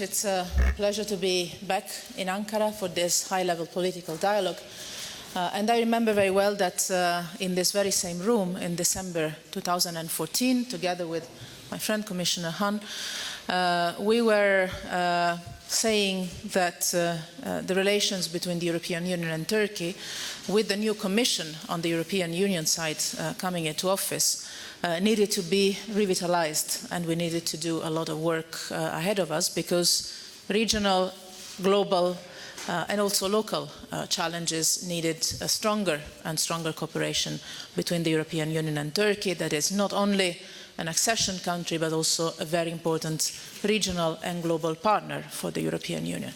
It's a pleasure to be back in Ankara for this high-level political dialogue. And I remember very well that in this very same room in December 2014, together with my friend Commissioner Hahn, we were saying that the relations between the European Union and Turkey, with the new Commission on the European Union side coming into office, needed to be revitalized, and we needed to do a lot of work ahead of us because regional, global, and also local challenges needed a stronger and stronger cooperation between the European Union and Turkey that is not only an accession country but also a very important regional and global partner for the European Union.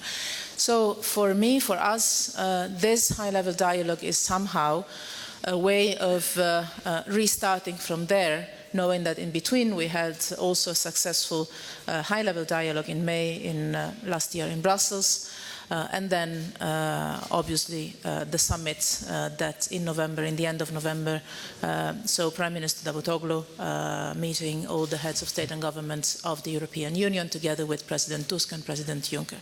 So for me, for us, this high-level dialogue is somehow a way of restarting from there, knowing that in between we had also a successful high-level dialogue in May last year in Brussels, and then obviously the summit that in November, in the end of November, so Prime Minister Davutoglu meeting all the heads of state and government of the European Union together with President Tusk and President Juncker.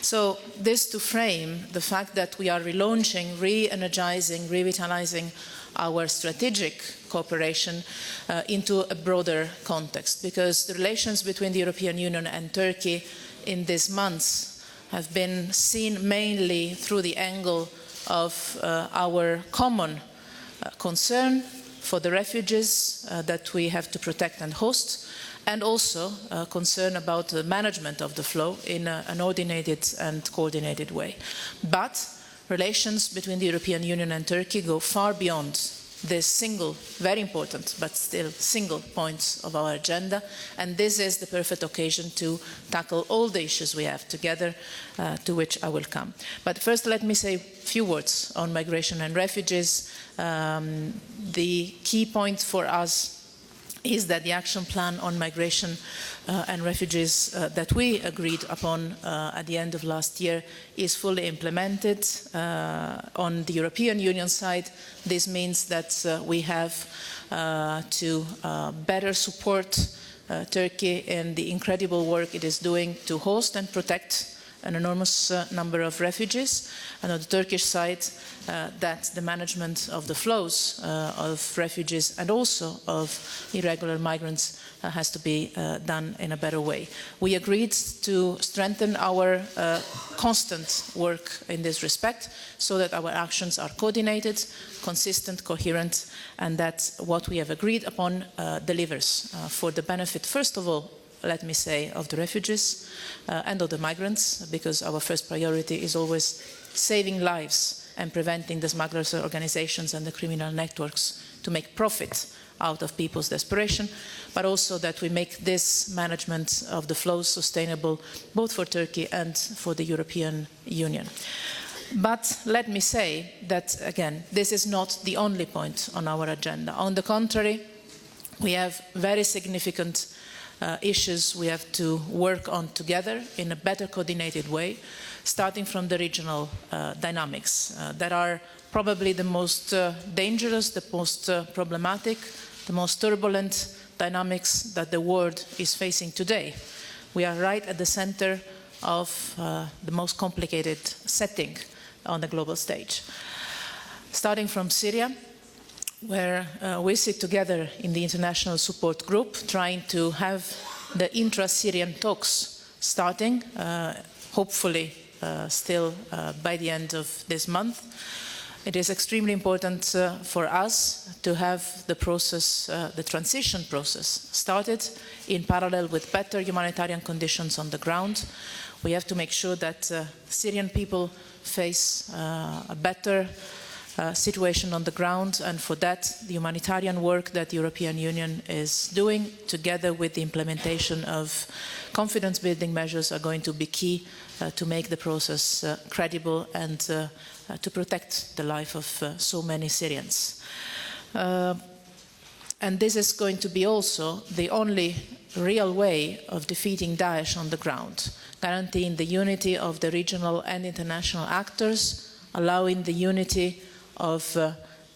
So this to frame the fact that we are relaunching, re-energizing, revitalizing our strategic cooperation into a broader context, because the relations between the European Union and Turkey in these months have been seen mainly through the angle of our common concern for the refugees that we have to protect and host, and also concern about the management of the flow in an coordinated and coordinated way. But relations between the European Union and Turkey go far beyond this single, very important, but still single points of our agenda, and this is the perfect occasion to tackle all the issues we have together, to which I will come. But first, let me say a few words on migration and refugees. The key point for us is that the action plan on migration and refugees that we agreed upon at the end of last year is fully implemented. On the European Union side, this means that we have to better support Turkey in the incredible work it is doing to host and protect an enormous number of refugees, and on the Turkish side, that the management of the flows of refugees and also of irregular migrants has to be done in a better way. We agreed to strengthen our constant work in this respect so that our actions are coordinated, consistent, coherent, and that what we have agreed upon delivers for the benefit, first of all, let me say, of the refugees and of the migrants, because our first priority is always saving lives and preventing the smugglers' organizations and the criminal networks to make profit out of people's desperation, but also that we make this management of the flows sustainable both for Turkey and for the European Union. But let me say that, again, this is not the only point on our agenda. On the contrary, we have very significant issues we have to work on together in a better coordinated way, starting from the regional dynamics that are probably the most dangerous, the most problematic, the most turbulent dynamics that the world is facing today. We are right at the center of the most complicated setting on the global stage. Starting from Syria, where we sit together in the international support group trying to have the intra-Syrian talks starting, hopefully still by the end of this month. It is extremely important for us to have the process, the transition process, started in parallel with better humanitarian conditions on the ground. We have to make sure that Syrian people face a better situation on the ground, and for that the humanitarian work that the European Union is doing together with the implementation of confidence building measures are going to be key to make the process credible and to protect the life of so many Syrians. And this is going to be also the only real way of defeating Daesh on the ground, guaranteeing the unity of the regional and international actors, allowing the unity of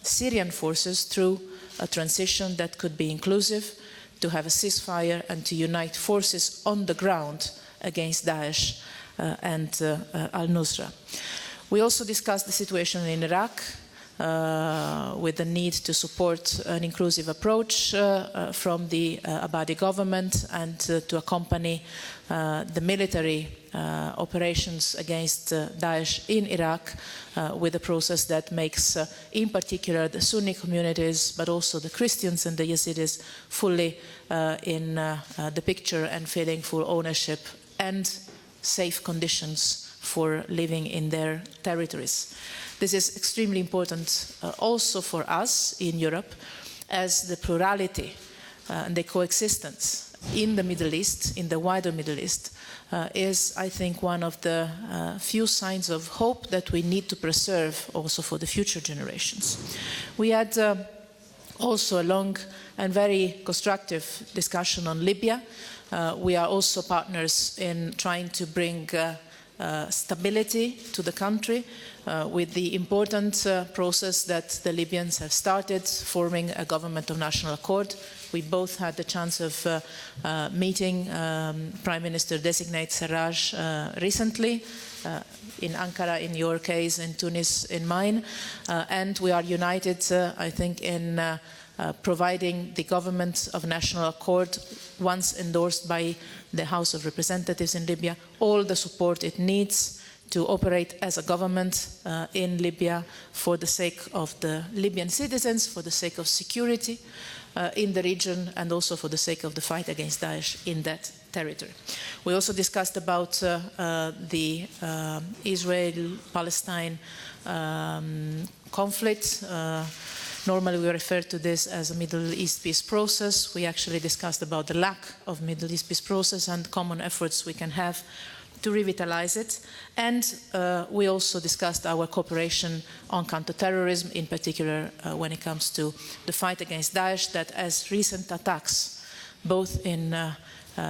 Syrian forces through a transition that could be inclusive, to have a ceasefire and to unite forces on the ground against Daesh and al-Nusra. We also discussed the situation in Iraq, with the need to support an inclusive approach from the Abadi government and to accompany the military operations against Daesh in Iraq with a process that makes, in particular, the Sunni communities, but also the Christians and the Yazidis fully in the picture and feeling full ownership and safe conditions for living in their territories. This is extremely important also for us in Europe, as the plurality and the coexistence in the Middle East, in the wider Middle East, is, I think, one of the few signs of hope that we need to preserve also for the future generations. We had also a long and very constructive discussion on Libya. We are also partners in trying to bring stability to the country with the important process that the Libyans have started, forming a government of national accord. We both had the chance of meeting Prime Minister-designate Sarraj recently, in Ankara in your case, in Tunis in mine, and we are united, I think, in providing the government of national accord, once endorsed by the House of Representatives in Libya, all the support it needs to operate as a government in Libya for the sake of the Libyan citizens, for the sake of security in the region, and also for the sake of the fight against Daesh in that territory. We also discussed about the Israel-Palestine conflict. Normally we refer to this as a Middle East peace process. We actually discussed about the lack of Middle East peace process and common efforts we can have to revitalize it. And we also discussed our cooperation on counterterrorism, in particular when it comes to the fight against Daesh, that as recent attacks, both in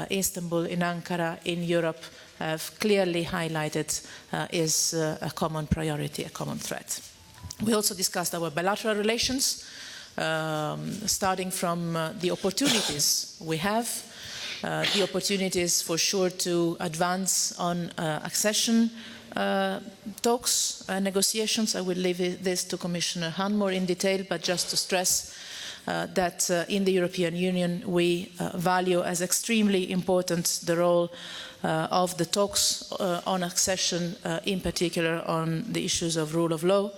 Istanbul, in Ankara, in Europe, have clearly highlighted is a common priority, a common threat. We also discussed our bilateral relations, starting from the opportunities we have, the opportunities for sure to advance on accession talks, negotiations. I will leave this to Commissioner Hahn more in detail, but just to stress that in the European Union we value as extremely important the role of the talks on accession, in particular on the issues of rule of law,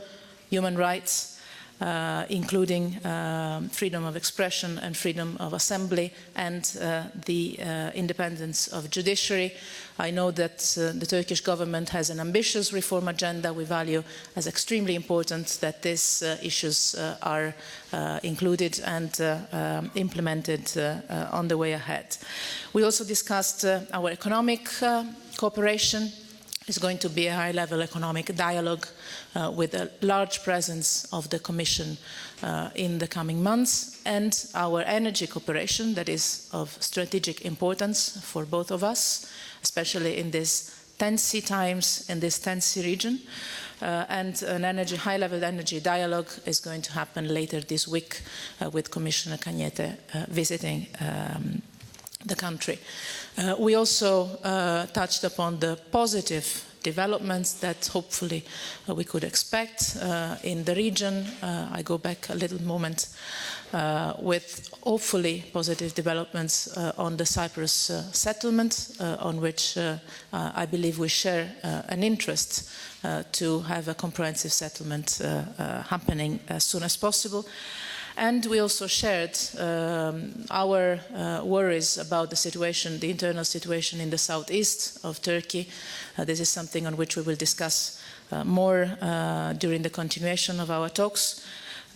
human rights, including freedom of expression and freedom of assembly, and the independence of judiciary. I know that the Turkish government has an ambitious reform agenda. We value as extremely important that these issues are included and implemented on the way ahead. We also discussed our economic cooperation. Is going to be a high-level economic dialogue with a large presence of the Commission in the coming months, and our energy cooperation that is of strategic importance for both of us, especially in these tense times in this tense region. And an high-level energy dialogue is going to happen later this week with Commissioner Cañete visiting the country. We also touched upon the positive developments that hopefully we could expect in the region. I go back a little moment with hopefully positive developments on the Cyprus settlement, on which I believe we share an interest to have a comprehensive settlement happening as soon as possible. And we also shared our worries about the situation, the internal situation in the southeast of Turkey. This is something on which we will discuss more during the continuation of our talks.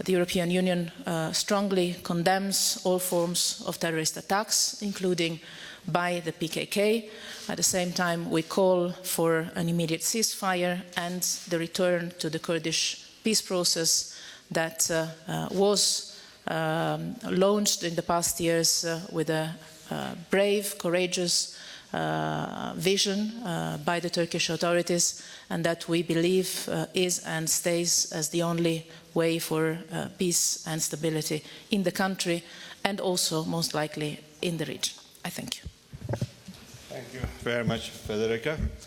The European Union strongly condemns all forms of terrorist attacks, including by the PKK. At the same time, we call for an immediate ceasefire and the return to the Kurdish peace process that was launched in the past years with a brave, courageous vision by the Turkish authorities, and that we believe is and stays as the only way for peace and stability in the country and also most likely in the region. I thank you. Thank you very much, Federica.